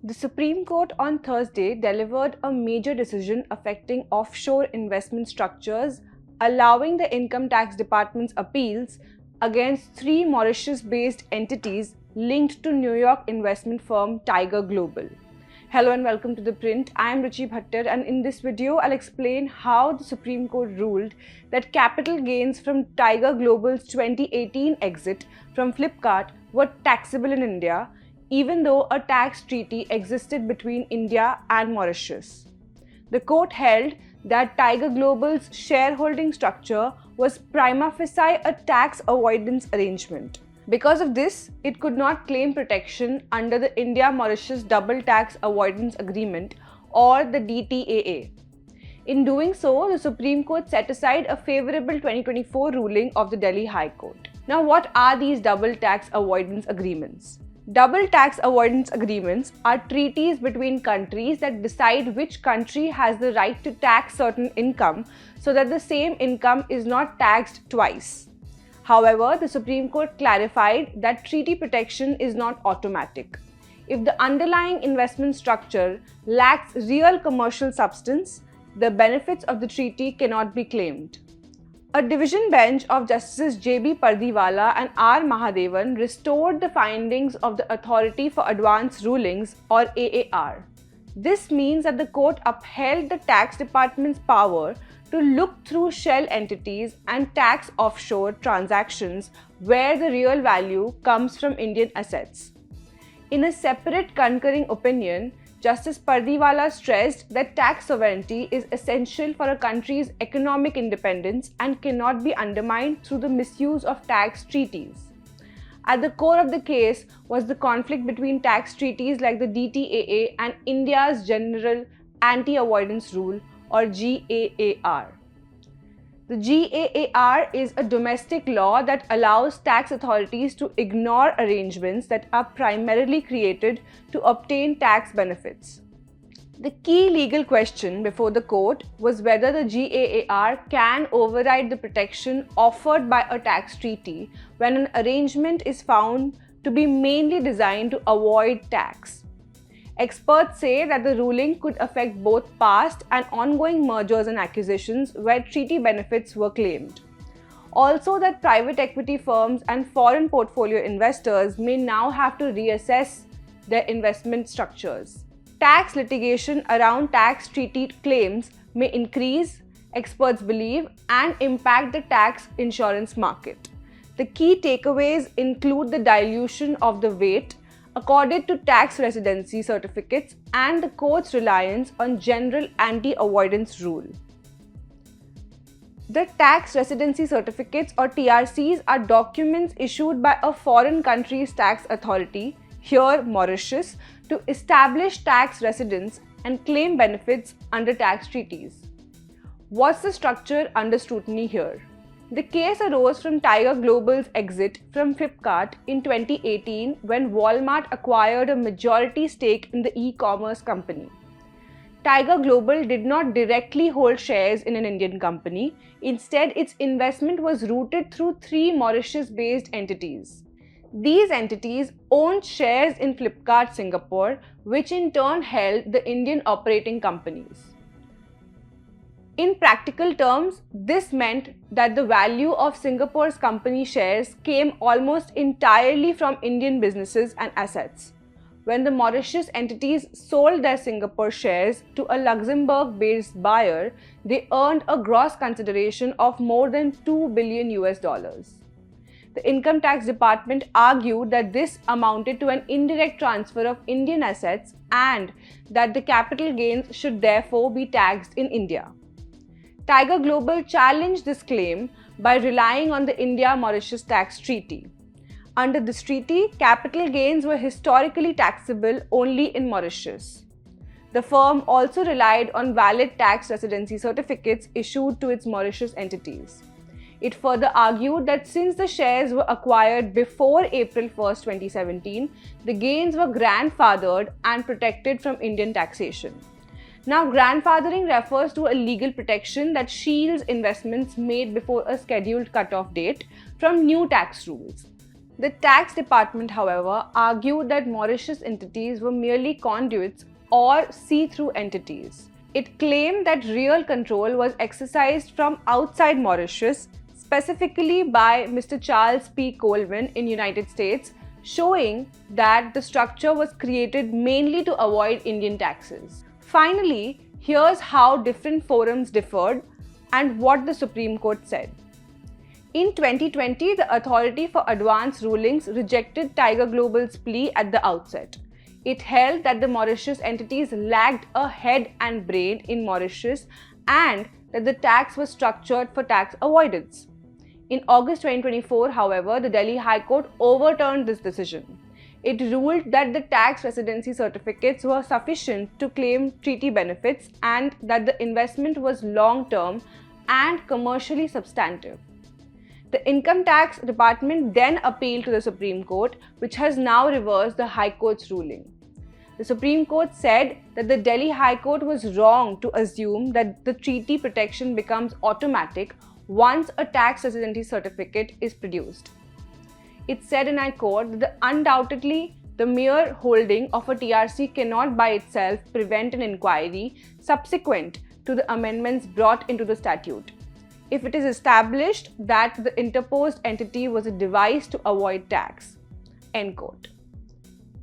The Supreme Court on Thursday delivered a major decision affecting offshore investment structures, allowing the Income Tax Department's appeals against three Mauritius-based entities linked to New York investment firm Tiger Global. Hello and welcome to The Print. I am Ruchi Bhattar, and in this video I'll explain how the Supreme Court ruled that capital gains from Tiger Global's 2018 exit from Flipkart were taxable in India, even though a tax treaty existed between India and Mauritius. The court held that Tiger Global's shareholding structure was prima facie a tax avoidance arrangement. Because of this, it could not claim protection under the India-Mauritius Double Tax Avoidance Agreement or the DTAA. In doing so, the Supreme Court set aside a favorable 2024 ruling of the Delhi High Court. Now, what are these double tax avoidance agreements? Double tax avoidance agreements are treaties between countries that decide which country has the right to tax certain income so that the same income is not taxed twice. However, the Supreme Court clarified that treaty protection is not automatic. If the underlying investment structure lacks real commercial substance, the benefits of the treaty cannot be claimed. A division bench of Justices J.B. Pardiwala and R. Mahadevan restored the findings of the Authority for Advanced Rulings or AAR. This means that the court upheld the tax department's power to look through shell entities and tax offshore transactions where the real value comes from Indian assets. In a separate concurring opinion, Justice Pardiwala stressed that tax sovereignty is essential for a country's economic independence and cannot be undermined through the misuse of tax treaties. At the core of the case was the conflict between tax treaties like the DTAA and India's General Anti-Avoidance Rule or GAAR. The GAAR is a domestic law that allows tax authorities to ignore arrangements that are primarily created to obtain tax benefits. The key legal question before the court was whether the GAAR can override the protection offered by a tax treaty when an arrangement is found to be mainly designed to avoid tax. Experts say that the ruling could affect both past and ongoing mergers and acquisitions where treaty benefits were claimed. Also, that private equity firms and foreign portfolio investors may now have to reassess their investment structures. Tax litigation around tax treaty claims may increase, experts believe, and impact the tax insurance market. The key takeaways include the dilution of the weight accorded to tax residency certificates and the court's reliance on general anti-avoidance rule. The tax residency certificates or TRCs are documents issued by a foreign country's tax authority, here Mauritius, to establish tax residence and claim benefits under tax treaties. What's the structure under scrutiny here? The case arose from Tiger Global's exit from Flipkart in 2018 when Walmart acquired a majority stake in the e-commerce company. Tiger Global did not directly hold shares in an Indian company. Instead, its investment was routed through three Mauritius-based entities. These entities owned shares in Flipkart Singapore, which in turn held the Indian operating companies. In practical terms, this meant that the value of Singapore's company shares came almost entirely from Indian businesses and assets. When the Mauritius entities sold their Singapore shares to a Luxembourg-based buyer, they earned a gross consideration of more than $2 billion. The Income Tax Department argued that this amounted to an indirect transfer of Indian assets and that the capital gains should therefore be taxed in India. Tiger Global challenged this claim by relying on the India-Mauritius Tax Treaty. Under this treaty, capital gains were historically taxable only in Mauritius. The firm also relied on valid tax residency certificates issued to its Mauritius entities. It further argued that since the shares were acquired before April 1, 2017, the gains were grandfathered and protected from Indian taxation. Now, grandfathering refers to a legal protection that shields investments made before a scheduled cutoff date from new tax rules. The tax department, however, argued that Mauritius entities were merely conduits or see-through entities. It claimed that real control was exercised from outside Mauritius, specifically by Mr. Charles P. Colvin in United States, showing that the structure was created mainly to avoid Indian taxes. Finally, here's how different forums differed and what the Supreme Court said. In 2020, the Authority for Advanced Rulings rejected Tiger Global's plea at the outset. It held that the Mauritius entities lacked a head and brain in Mauritius and that the tax was structured for tax avoidance. In August 2024, however, the Delhi High Court overturned this decision. It ruled that the tax residency certificates were sufficient to claim treaty benefits and that the investment was long-term and commercially substantive. The Income Tax Department then appealed to the Supreme Court, which has now reversed the High Court's ruling. The Supreme Court said that the Delhi High Court was wrong to assume that the treaty protection becomes automatic once a tax residency certificate is produced. It said, and I quote, that undoubtedly the mere holding of a TRC cannot by itself prevent an inquiry subsequent to the amendments brought into the statute, if it is established that the interposed entity was a device to avoid tax. End quote.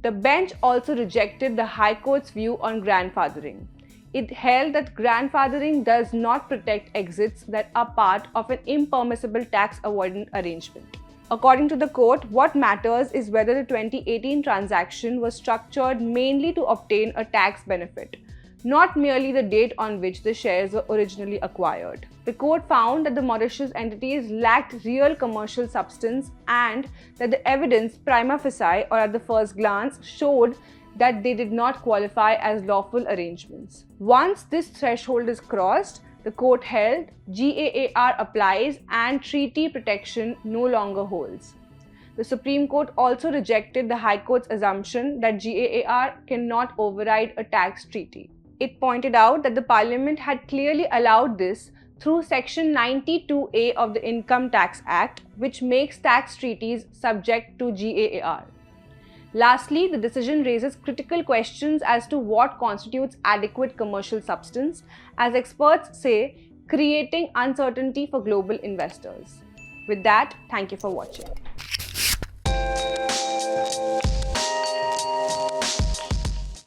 The bench also rejected the High Court's view on grandfathering. It held that grandfathering does not protect exits that are part of an impermissible tax avoidance arrangement. According to the court, what matters is whether the 2018 transaction was structured mainly to obtain a tax benefit, not merely the date on which the shares were originally acquired. The court found that the Mauritius entities lacked real commercial substance and that the evidence prima facie or at the first glance showed that they did not qualify as lawful arrangements. Once this threshold is crossed, the court held GAAR applies and treaty protection no longer holds. The Supreme Court also rejected the High Court's assumption that GAAR cannot override a tax treaty. It pointed out that the Parliament had clearly allowed this through Section 92A of the Income Tax Act, which makes tax treaties subject to GAAR. Lastly, the decision raises critical questions as to what constitutes adequate commercial substance, as experts say, creating uncertainty for global investors. With that, thank you for watching.